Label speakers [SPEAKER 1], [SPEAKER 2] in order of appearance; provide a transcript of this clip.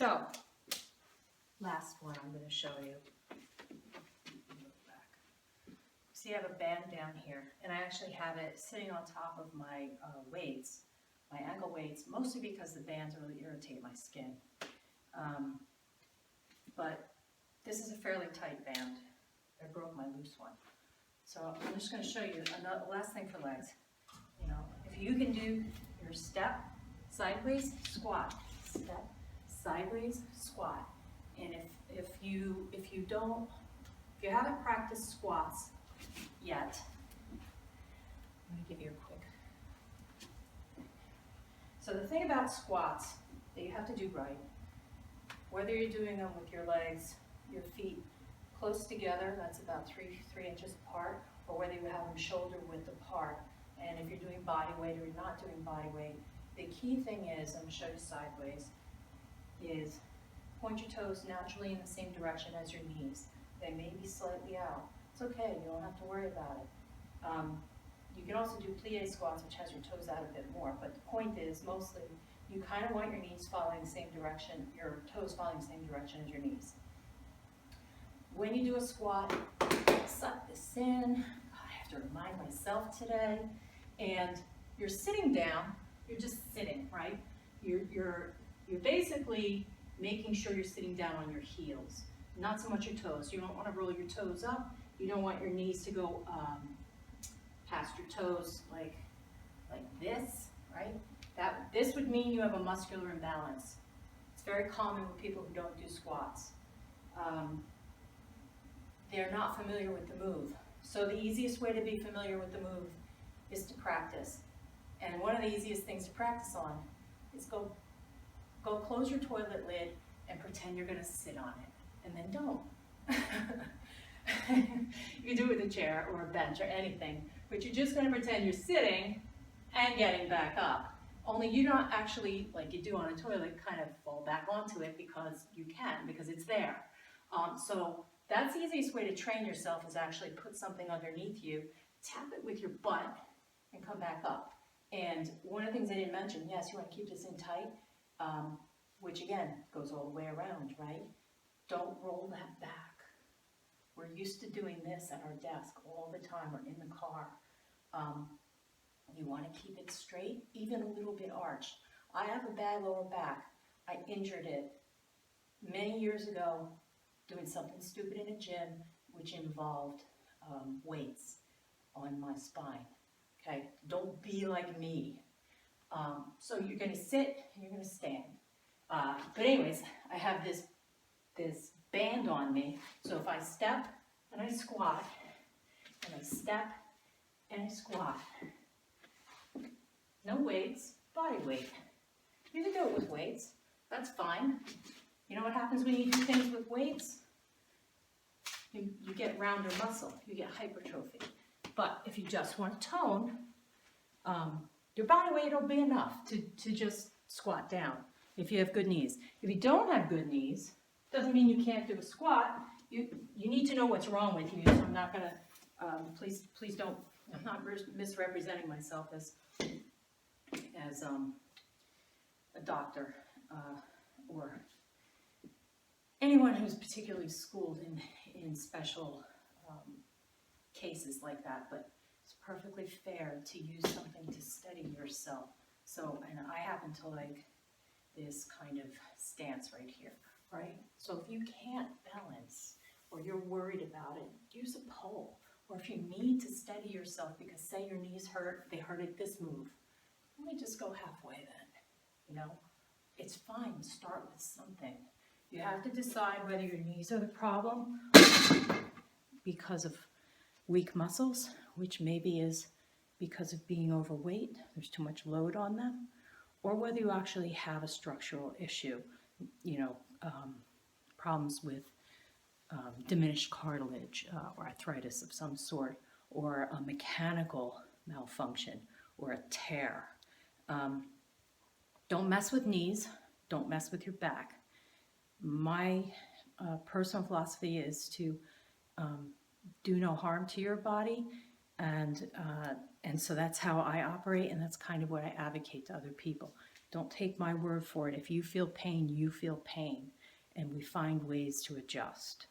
[SPEAKER 1] So, last one I'm going to show you. See, I have a band down here, and I actually have it sitting on top of my weights, my ankle weights, mostly because the bands really irritate my skin. But this is a fairly tight band. I broke my loose one. So I'm just going to show you another last thing for legs. You know, if you can do your step, sideways, squat, step, sideways, squat. And if you haven't practiced squats yet, let me give you a quick. So the thing about squats that you have to do right, whether you're doing them with your legs, your feet close together, that's about three inches apart, or whether you have them shoulder width apart, and if you're doing body weight or you're not doing body weight, the key thing is, I'm going to show you sideways, is point your toes naturally in the same direction as your knees. They may be slightly out. It's okay, you don't have to worry about it. You can also do plie squats, which has your toes out a bit more, but the point is, mostly, you kind of want your knees following the same direction, your toes following the same direction as your knees. When you do a squat, suck this in. I have to remind myself today. And you're sitting down, you're just sitting, right? You're basically making sure you're sitting down on your heels, not so much your toes. You don't want to roll your toes up. You don't want your knees to go past your toes like this, right? This would mean you have a muscular imbalance. It's very common with people who don't do squats. They're not familiar with the move. So the easiest way to be familiar with the move is to practice. And one of the easiest things to practice on is go close your toilet lid and pretend you're going to sit on it. And then don't. You do it with a chair or a bench or anything, but you're just going to pretend you're sitting and getting back up. Only you don't actually, like you do on a toilet, kind of fall back onto it because you can, because it's there. So that's the easiest way to train yourself, is actually put something underneath you, tap it with your butt, and come back up. And one of the things I didn't mention, yes, you want to keep this in tight, which again goes all the way around, right? Don't roll that back. We're used to doing this at our desk all the time or in the car. You want to keep it straight, even a little bit arched. I have a bad lower back. I injured it many years ago doing something stupid in a gym, which involved weights on my spine. Okay, don't be like me. So you're going to sit and you're going to stand. But anyways, I have this band on me. So if I step and I squat, and I step and I squat, no weights, body weight. You can do it with weights. That's fine. You know what happens when you do things with weights? You get rounder muscle. You get hypertrophy. But if you just want to tone, your body weight will be enough to just squat down if you have good knees. If you don't have good knees, doesn't mean you can't do a squat. You need to know what's wrong with you. So I'm not going to, please don't, I'm not misrepresenting myself as a doctor or anyone who's particularly schooled in special cases like that, but it's perfectly fair to use something to steady yourself. So, and I happen to like this kind of stance right here, right? So if you can't balance or you're worried about it, use a pole. Or if you need to steady yourself because say your knees hurt, they hurt at this move, let me just go halfway then, you know? It's fine, start with something. You have to decide whether your knees are the problem because of weak muscles, which maybe is because of being overweight, there's too much load on them, or whether you actually have a structural issue, you know, problems with diminished cartilage or arthritis of some sort, or a mechanical malfunction or a tear. Don't mess with knees, don't mess with your back. My personal philosophy is to do no harm to your body, and so that's how I operate, and that's kind of what I advocate to other people. Don't take my word for it. If you feel pain, you feel pain, and we find ways to adjust.